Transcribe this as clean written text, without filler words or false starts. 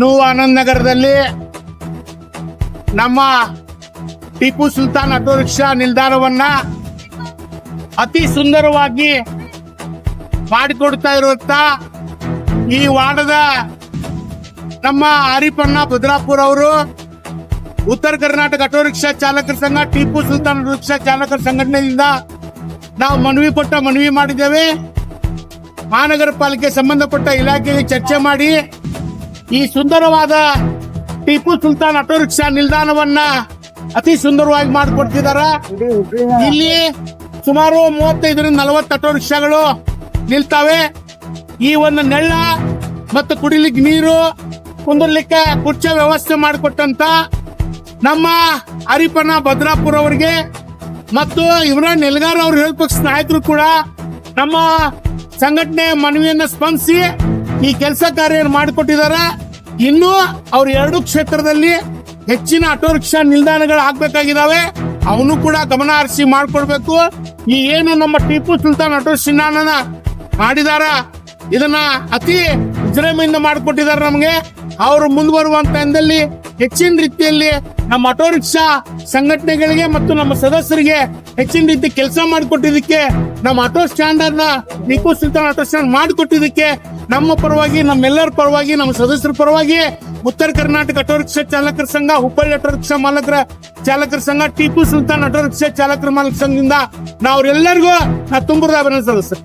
New Anand ನಗರದಲ್ಲಿ ನಮ್ಮ Tipu Sultan auto rickshaw ನಿಲ್ದಾಣವನ್ನ ಅತಿ ಸುಂದರವಾಗಿ ಮಾಡಿಕೊಡ್ತಾ ಇರುವಂತ ಈ ವಾರ್ಡದ ನಮ್ಮ ಆರಿಫಣ್ಣ ಭದ್ರಾಪುರ್ ಅವರು ಉತ್ತರ ಕರ್ನಾಟಕ ಆಟೋ ರಿಕ್ಷಾ ಚಾಲಕರ ಸಂಘ ಟಿಪ್ಪು ಸುಲ್ತಾನ್ ಆಟೋ ರಿಕ್ಷಾ ಚಾಲಕರ ಸಂಘಟನೆಯಿಂದ ನಾವು ಮನವಿ ಮಾಡಿದ್ದೇವೆ. ಮಹಾನಗರ ಪಾಲಿಕೆ ಸಂಬಂಧಪಟ್ಟ ಇಲಾಖೆಗೆ ಚರ್ಚೆ ಮಾಡಿ ಈ ಸುಂದರವಾದ ಟಿಪ್ಪು ಸುಲ್ತಾನ್ ಆಟೋ ರಿಕ್ಷಾ ನಿಲ್ದಾಣವನ್ನ ಅತಿ ಸುಂದರವಾಗಿ ಮಾಡಿಕೊಡ್ತಿದ್ದಾರೆ. ಇಲ್ಲಿ ಸುಮಾರು 35-40 ಆಟೋ ರಿಕ್ಷಾಗಳು ನಿಲ್ತಾವೆ. ಈ ಒಂದು ನೆಳ್ಳ ಮತ್ತು ಕುಡಿಲಿಕ್ಕೆ ನೀರು, ಕುಂದರ್ಲಿಕ್ಕೆ ಕುರ್ಚಿ ವ್ಯವಸ್ಥೆ ಮಾಡಿಕೊಟ್ಟಂತ ನಮ್ಮ ಆರಿಫಣ್ಣ ಭದ್ರಾಪುರ್ ಅವರಿಗೆ ಮತ್ತು ಇಮ್ರಾನ್ ಎಲ್ಗಾರ್ ಅವ್ರ ವಿರೋಧ ಪಕ್ಷ ನಾಯಕರು ಕೂಡ ನಮ್ಮ ಸಂಘಟನೆ ಮನವಿಯನ್ನ ಸ್ಪಂದಿಸಿ ಈ ಕೆಲಸ ಕಾರ್ಯ ಮಾಡಿಕೊಟ್ಟಿದ್ದಾರೆ. ಇನ್ನು ಅವ್ರ ಎರಡು ಕ್ಷೇತ್ರದಲ್ಲಿ ಹೆಚ್ಚಿನ ಆಟೋ ರಿಕ್ಷಾ ನಿಲ್ದಾಣಗಳು ಆಗ್ಬೇಕಾಗಿದ್ದಾವೆ. ಅವನು ಕೂಡ ಗಮನ ಹರಿಸಿ ಮಾಡ್ಕೊಡ್ಬೇಕು. ಈ ಏನು ನಮ್ಮ ಟಿಪ್ಪು ಸುಲ್ತಾನ್ ಆಟೋ ನಿಲ್ದಾಣ ಮಾಡಿದಾರ ಇದನ್ನ ಅತಿ ವಿಜೃಂಭಣೆಯಿಂದ ಮಾಡಿಕೊಟ್ಟಿದ್ದಾರೆ ನಮಗೆ. ಅವರು ಮುಂದುವರುವಂತ ದಿನದಲ್ಲಿ ಹೆಚ್ಚಿನ ರೀತಿಯಲ್ಲಿ ನಮ್ಮ ಆಟೋ ರಿಕ್ಷಾ ಸಂಘಟನೆಗಳಿಗೆ ಮತ್ತು ನಮ್ಮ ಸದಸ್ಯರಿಗೆ ಹೆಚ್ಚಿನ ರೀತಿ ಕೆಲಸ ಮಾಡಿಕೊಟ್ಟಿದ್ದಕ್ಕೆ, ನಮ್ಮ ಆಟೋ ಸ್ಟ್ಯಾಂಡ್ ಅನ್ನ ಟಿಪ್ಪು ಸುಲ್ತಾನ್ ಆಟೋ ಸ್ಟ್ಯಾಂಡ್ ಮಾಡಿಕೊಟ್ಟಿದ್ದಕ್ಕೆ ನಮ್ಮ ಪರವಾಗಿ, ನಮ್ಮೆಲ್ಲರ ಪರವಾಗಿ, ನಮ್ಮ ಸದಸ್ಯರ ಪರವಾಗಿ ಉತ್ತರ ಕರ್ನಾಟಕ ಆಟೋ ರಿಕ್ಷಾ ಚಾಲಕರ ಸಂಘ, ಹುಬ್ಬಳ್ಳಿ ಆಟೋ ರಿಕ್ಷಾ ಮಾಲಕರ ಚಾಲಕರ ಸಂಘ, ಟಿಪ್ಪು ಸುಲ್ತಾನ್ ಆಟೋ ರಿಕ್ಷಾ ಚಾಲಕರ ಮಾಲಕರ ಸಂಘದಿಂದ ನಾವು ಅವರೆಲ್ಲರಿಗೂ ತುಂಬುರದ ಅಭಿನಂದನೆ ಸಲ್ಲಿಸ್ತೇವೆ.